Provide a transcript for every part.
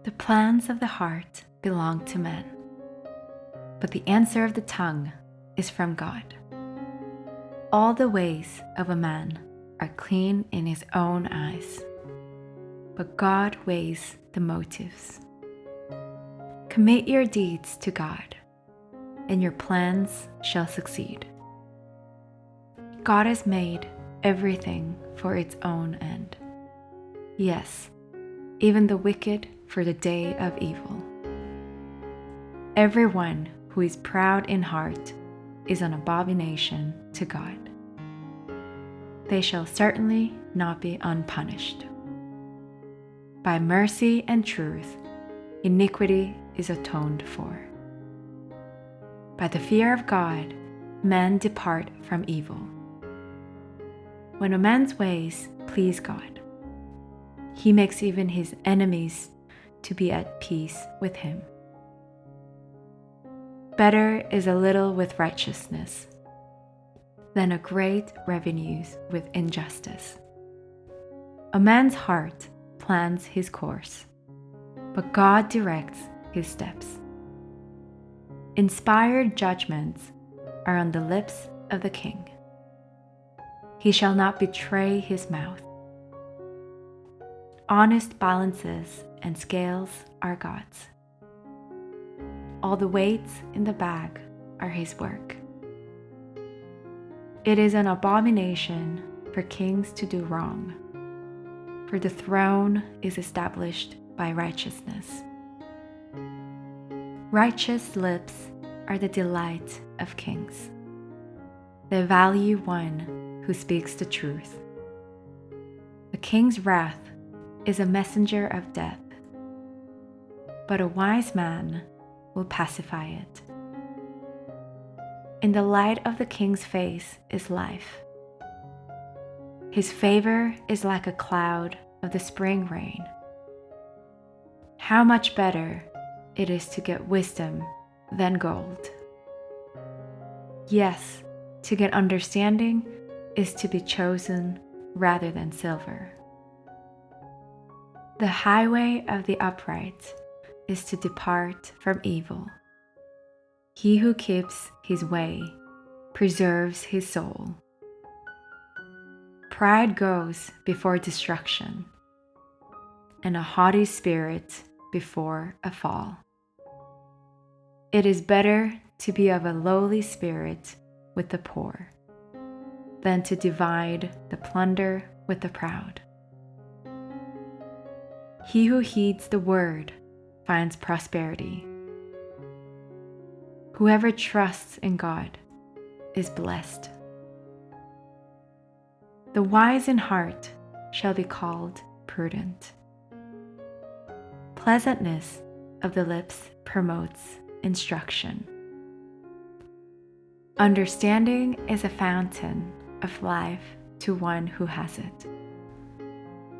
The plans of the heart belong to men, but the answer of the tongue is from God. All the ways of a man are clean in his own eyes, but God weighs the motives. Commit your deeds to God, and your plans shall succeed. God has made everything for its own end. Yes, even the wicked for the day of evil. Everyone who is proud in heart is an abomination to God. They shall certainly not be unpunished. By mercy and truth, iniquity is atoned for. By the fear of God, men depart from evil. When a man's ways please God, he makes even his enemies to be at peace with him. Better is a little with righteousness than a great revenue with injustice. A man's heart plans his course, but God directs his steps. Inspired judgments are on the lips of the king. He shall not betray his mouth. Honest balances and scales are God's. All the weights in the bag are his work. It is an abomination for kings to do wrong, for the throne is established by righteousness. Righteous lips are the delight of kings. They value one who speaks the truth. The king's wrath is a messenger of death, but a wise man will pacify it. In the light of the king's face is life. His favor is like a cloud of the spring rain. How much better it is to get wisdom than gold. Yes, to get understanding is to be chosen rather than silver. The highway of the upright is to depart from evil. He who keeps his way preserves his soul. Pride goes before destruction, and a haughty spirit before a fall. It is better to be of a lowly spirit with the poor than to divide the plunder with the proud. He who heeds the word finds prosperity. Whoever trusts in God is blessed. The wise in heart shall be called prudent. Pleasantness of the lips promotes instruction. Understanding is a fountain of life to one who has it,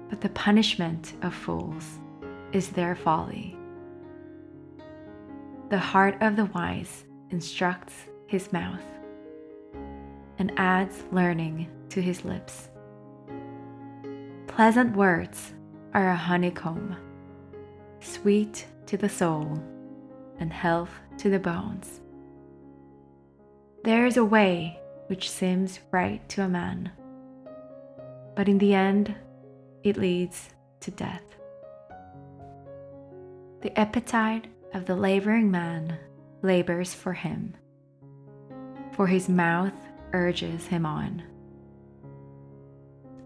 but the punishment of fools is their folly. The heart of the wise instructs his mouth and adds learning to his lips. Pleasant words are a honeycomb, sweet to the soul and health to the bones. There is a way which seems right to a man, but in the end it leads to death. The appetite of the laboring man labors for him, for his mouth urges him on.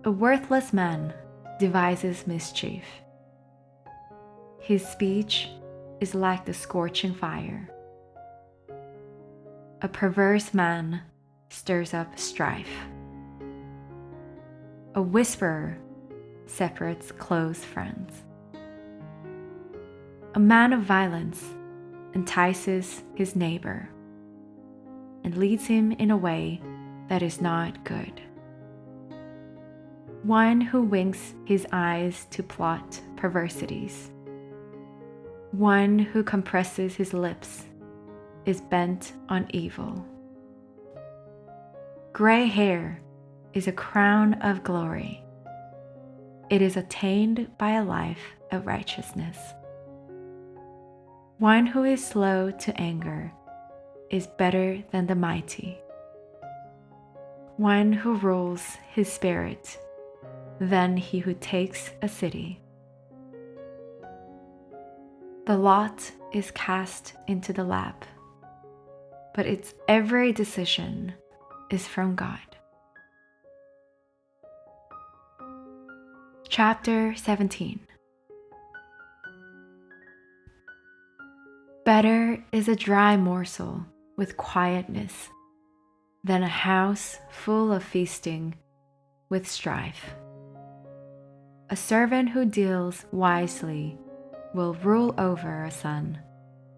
A worthless man devises mischief. His speech is like the scorching fire. A perverse man stirs up strife. A whisperer separates close friends. A man of violence entices his neighbor and leads him in a way that is not good. One who winks his eyes to plot perversities. One who compresses his lips is bent on evil. Gray hair is a crown of glory. It is attained by a life of righteousness. One who is slow to anger is better than the mighty. One who rules his spirit than he who takes a city. The lot is cast into the lap, but its every decision is from God. Chapter 17. Better is a dry morsel with quietness than a house full of feasting with strife. A servant who deals wisely will rule over a son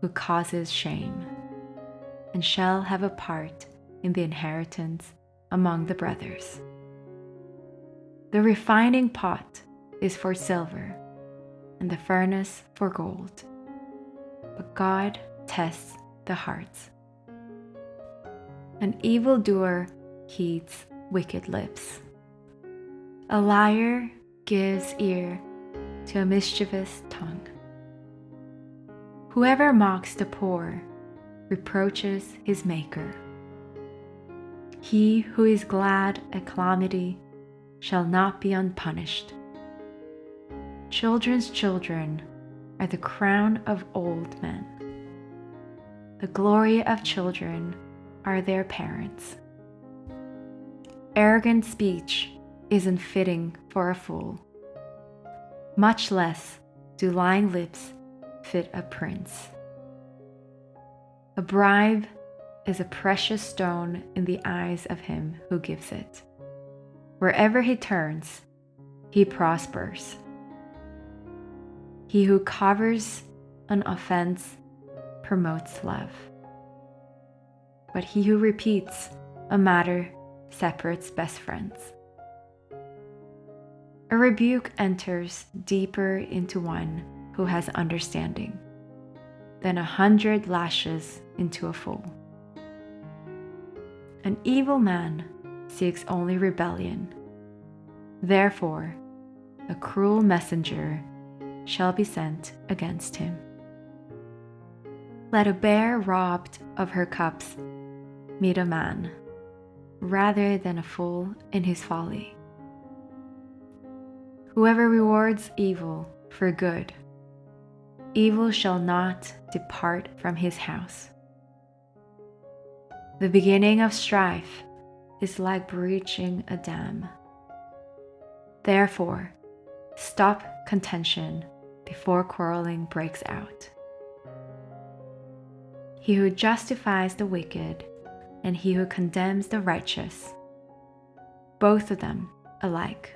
who causes shame, and shall have a part in the inheritance among the brothers. The refining pot is for silver, and the furnace for gold, but God tests the hearts. An evildoer heeds wicked lips. A liar gives ear to a mischievous tongue. Whoever mocks the poor reproaches his maker. He who is glad at calamity shall not be unpunished. Children's children are the crown of old men. The glory of children are their parents. Arrogant speech isn't fitting for a fool. Much less do lying lips fit a prince. A bribe is a precious stone in the eyes of him who gives it. Wherever he turns, he prospers. He who covers an offense promotes love, but he who repeats a matter separates best friends. A rebuke enters deeper into one who has understanding than 100 lashes into a fool. An evil man seeks only rebellion. Therefore, a cruel messenger shall be sent against him. Let a bear robbed of her cubs meet a man, rather than a fool in his folly. Whoever rewards evil for good, evil shall not depart from his house. The beginning of strife is like breaching a dam. Therefore, stop contention before quarreling breaks out. He who justifies the wicked and he who condemns the righteous, both of them alike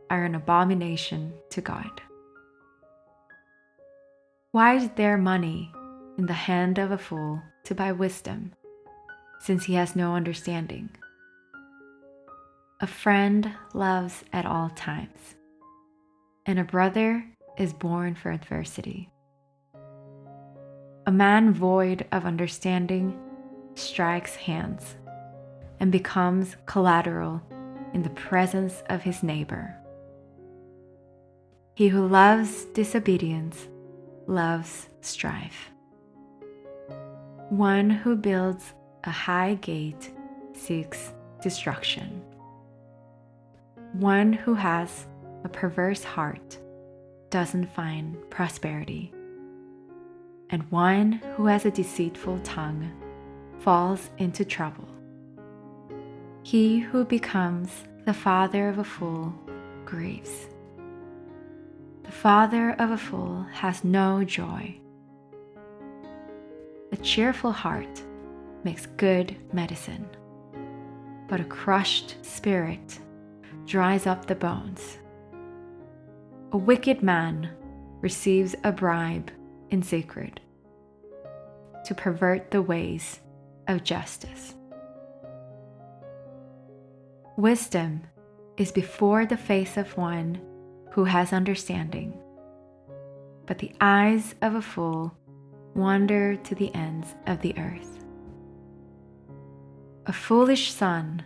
are an abomination to God. Why is there money in the hand of a fool to buy wisdom, since he has no understanding? A friend loves at all times, and a brother is born for adversity. A man void of understanding strikes hands and becomes collateral in the presence of his neighbor. He who loves disobedience loves strife. One who builds a high gate seeks destruction. One who has a perverse heart doesn't find prosperity. And one who has a deceitful tongue falls into trouble. He who becomes the father of a fool grieves. The father of a fool has no joy. A cheerful heart makes good medicine, but a crushed spirit dries up the bones. A wicked man receives a bribe in secret to pervert the ways of justice. Wisdom is before the face of one who has understanding, but the eyes of a fool wander to the ends of the earth. A foolish son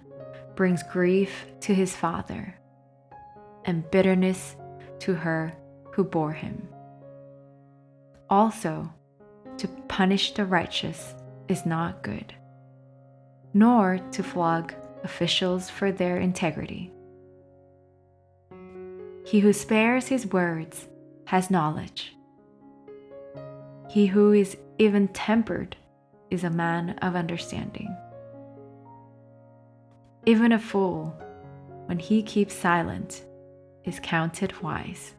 brings grief to his father, and bitterness to her who bore him. Also, to punish the righteous is not good, nor to flog officials for their integrity. He who spares his words has knowledge. He who is even-tempered is a man of understanding. Even a fool, when he keeps silent, is counted wise.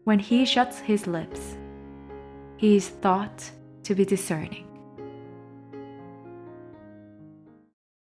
When he shuts his lips, he is thought to be discerning.